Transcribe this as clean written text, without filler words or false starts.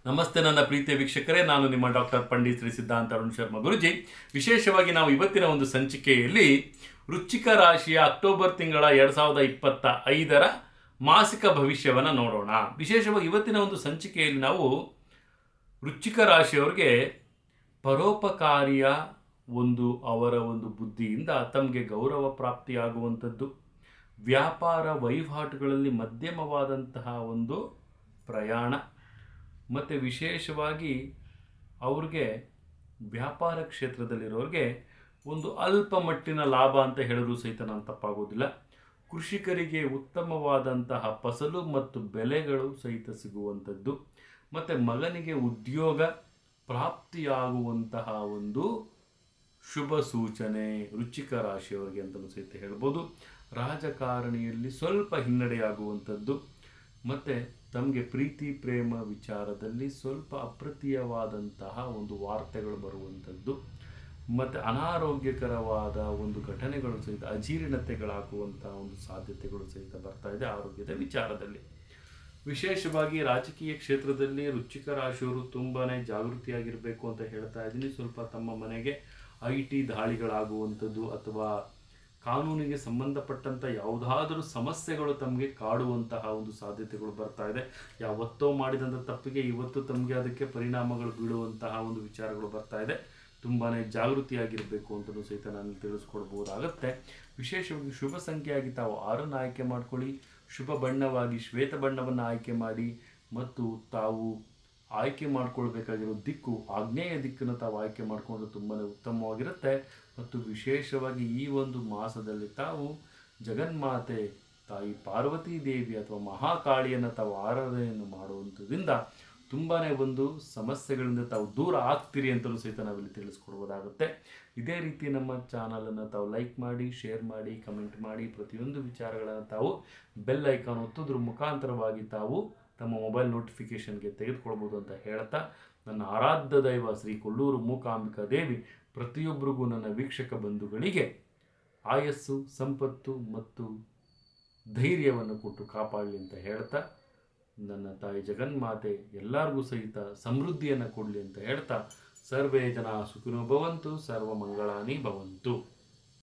ನಮಸ್ತೆ ನನ್ನ ಪ್ರೀತಿಯ ವೀಕ್ಷಕರೇ, ನಾನು ನಿಮ್ಮ ಡಾಕ್ಟರ್ ಪಂಡಿತ್ ಶ್ರೀ ಸಿದ್ಧಾಂತ ಅರುಣ್ ಶರ್ಮಾ ಗುರುಜಿ. ವಿಶೇಷವಾಗಿ ನಾವು ಇವತ್ತಿನ ಒಂದು ಸಂಚಿಕೆಯಲ್ಲಿ ವೃಶ್ಚಿಕ ರಾಶಿಯ ಅಕ್ಟೋಬರ್ ತಿಂಗಳ 2025ರ ಮಾಸಿಕ ಭವಿಷ್ಯವನ್ನು ನೋಡೋಣ. ವಿಶೇಷವಾಗಿ ಇವತ್ತಿನ ಒಂದು ಸಂಚಿಕೆಯಲ್ಲಿ ನಾವು ವೃಶ್ಚಿಕ ರಾಶಿಯವರಿಗೆ ಪರೋಪಕಾರಿಯ ಅವರ ಒಂದು ಬುದ್ಧಿಯಿಂದ ತಮಗೆ ಗೌರವ ಪ್ರಾಪ್ತಿಯಾಗುವಂಥದ್ದು, ವ್ಯಾಪಾರ ವಹಿವಾಟುಗಳಲ್ಲಿ ಮಧ್ಯಮವಾದಂತಹ ಒಂದು ಪ್ರಯಾಣ, ಮತ್ತು ವಿಶೇಷವಾಗಿ ಅವ್ರಿಗೆ ವ್ಯಾಪಾರ ಕ್ಷೇತ್ರದಲ್ಲಿರೋರಿಗೆ ಒಂದು ಅಲ್ಪ ಮಟ್ಟಿನ ಲಾಭ ಅಂತ ಹೇಳಿದ್ರು ಸಹಿತ ನಾನು ತಪ್ಪಾಗೋದಿಲ್ಲ. ಕೃಷಿಕರಿಗೆ ಉತ್ತಮವಾದಂತಹ ಫಸಲು ಮತ್ತು ಬೆಲೆಗಳು ಸಹಿತ ಸಿಗುವಂಥದ್ದು, ಮತ್ತು ಮಗನಿಗೆ ಉದ್ಯೋಗ ಪ್ರಾಪ್ತಿಯಾಗುವಂತಹ ಒಂದು ಶುಭ ಸೂಚನೆ ವೃಶ್ಚಿಕ ರಾಶಿಯವರಿಗೆ ಅಂತಲೂ ಸಹಿತ ಹೇಳ್ಬೋದು. ರಾಜಕಾರಣಿಯಲ್ಲಿ ಸ್ವಲ್ಪ ಹಿನ್ನಡೆಯಾಗುವಂಥದ್ದು, ಮತ್ತು ತಮಗೆ ಪ್ರೀತಿ ಪ್ರೇಮ ವಿಚಾರದಲ್ಲಿ ಸ್ವಲ್ಪ ಅಪ್ರತಿಯವಾದಂತಹ ಒಂದು ವಾರ್ತೆಗಳು ಬರುವಂಥದ್ದು, ಮತ್ತು ಅನಾರೋಗ್ಯಕರವಾದ ಒಂದು ಘಟನೆಗಳು ಸಹಿತ ಅಜೀರ್ಣತೆಗಳಾಗುವಂತಹ ಒಂದು ಸಾಧ್ಯತೆಗಳು ಸಹಿತ ಬರ್ತಾ ಇದೆ ಆರೋಗ್ಯದ ವಿಚಾರದಲ್ಲಿ. ವಿಶೇಷವಾಗಿ ರಾಜಕೀಯ ಕ್ಷೇತ್ರದಲ್ಲಿ ವೃಶ್ಚಿಕ ರಾಶಿಯವರು ತುಂಬಾ ಜಾಗೃತಿಯಾಗಿರಬೇಕು ಅಂತ ಹೇಳ್ತಾ ಇದ್ದೀನಿ. ಸ್ವಲ್ಪ ತಮ್ಮ ಮನೆಗೆ IT ದಾಳಿಗಳಾಗುವಂಥದ್ದು ಅಥವಾ ಕಾನೂನಿಗೆ ಸಂಬಂಧಪಟ್ಟಂಥ ಯಾವುದಾದರೂ ಸಮಸ್ಯೆಗಳು ತಮಗೆ ಕಾಡುವಂತಹ ಒಂದು ಸಾಧ್ಯತೆಗಳು ಬರ್ತಾ ಇದೆ. ಯಾವತ್ತೋ ಮಾಡಿದಂಥ ತಪ್ಪಿಗೆ ಇವತ್ತು ತಮಗೆ ಅದಕ್ಕೆ ಪರಿಣಾಮಗಳು ಬೀಳುವಂತಹ ಒಂದು ವಿಚಾರಗಳು ಬರ್ತಾ ಇದೆ. ತುಂಬಾ ಜಾಗೃತಿಯಾಗಿರಬೇಕು ಅಂತಲೂ ಸಹಿತ ನಾನು ತಿಳಿಸ್ಕೊಡ್ಬೋದಾಗತ್ತೆ. ವಿಶೇಷವಾಗಿ ಶುಭ ಸಂಖ್ಯೆಯಾಗಿ ತಾವು 6 ಆಯ್ಕೆ ಮಾಡ್ಕೊಳ್ಳಿ. ಶುಭ ಬಣ್ಣವಾಗಿ ಶ್ವೇತ ಬಣ್ಣವನ್ನು ಆಯ್ಕೆ ಮಾಡಿ, ಮತ್ತು ತಾವು ಆಯ್ಕೆ ಮಾಡ್ಕೊಳ್ಬೇಕಾಗಿರೋ ದಿಕ್ಕು ಆಗ್ನೇಯ ದಿಕ್ಕನ್ನು ತಾವು ಆಯ್ಕೆ ಮಾಡಿಕೊಂಡ್ರೆ ತುಂಬಾ ಉತ್ತಮವಾಗಿರುತ್ತೆ. ಮತ್ತು ವಿಶೇಷವಾಗಿ ಈ ಒಂದು ಮಾಸದಲ್ಲಿ ತಾವು ಜಗನ್ಮಾತೆ ತಾಯಿ ಪಾರ್ವತೀ ದೇವಿ ಅಥವಾ ಮಹಾಕಾಳಿಯನ್ನು ತಾವು ಆರಾಧನೆಯನ್ನು ಮಾಡುವಂಥದ್ರಿಂದ ತುಂಬಾ ಒಂದು ಸಮಸ್ಯೆಗಳಿಂದ ತಾವು ದೂರ ಆಗ್ತೀರಿ ಅಂತಲೂ ಸಹಿತ ನಾವಿಲ್ಲಿ ತಿಳಿಸ್ಕೊಡ್ಬೋದಾಗುತ್ತೆ. ಇದೇ ರೀತಿ ನಮ್ಮ ಚಾನಲನ್ನು ತಾವು ಲೈಕ್ ಮಾಡಿ, ಶೇರ್ ಮಾಡಿ, ಕಮೆಂಟ್ ಮಾಡಿ, ಪ್ರತಿಯೊಂದು ವಿಚಾರಗಳನ್ನು ತಾವು ಬೆಲ್ ಐಕಾನ್ ಒತ್ತೋದ್ರ ಮುಖಾಂತರವಾಗಿ ತಾವು ತಮ್ಮ ಮೊಬೈಲ್ ನೋಟಿಫಿಕೇಷನ್ಗೆ ತೆಗೆದುಕೊಳ್ಬೋದು ಅಂತ ಹೇಳ್ತಾ, ನನ್ನ ಆರಾಧ್ಯ ದೈವ ಶ್ರೀ ಕೊಲ್ಲೂರು ಮೂಕಾಂಬಿಕಾ ದೇವಿ ಪ್ರತಿಯೊಬ್ಬರಿಗೂ ನನ್ನ ವೀಕ್ಷಕ ಬಂಧುಗಳಿಗೆ ಆಯಸ್ಸು, ಸಂಪತ್ತು ಮತ್ತು ಧೈರ್ಯವನ್ನು ಕೊಟ್ಟು ಕಾಪಾಡಲಿ ಅಂತ ಹೇಳ್ತಾ, ನನ್ನ ತಾಯಿ ಜಗನ್ಮಾತೆ ಎಲ್ಲರಿಗೂ ಸಹಿತ ಸಮೃದ್ಧಿಯನ್ನು ಕೊಡಲಿ ಅಂತ ಹೇಳ್ತಾ, ಸರ್ವೇ ಜನ ಸುಖಿನೋ ಭವಂತು, ಸರ್ವ ಮಂಗಳಾನಿ ಭವಂತು.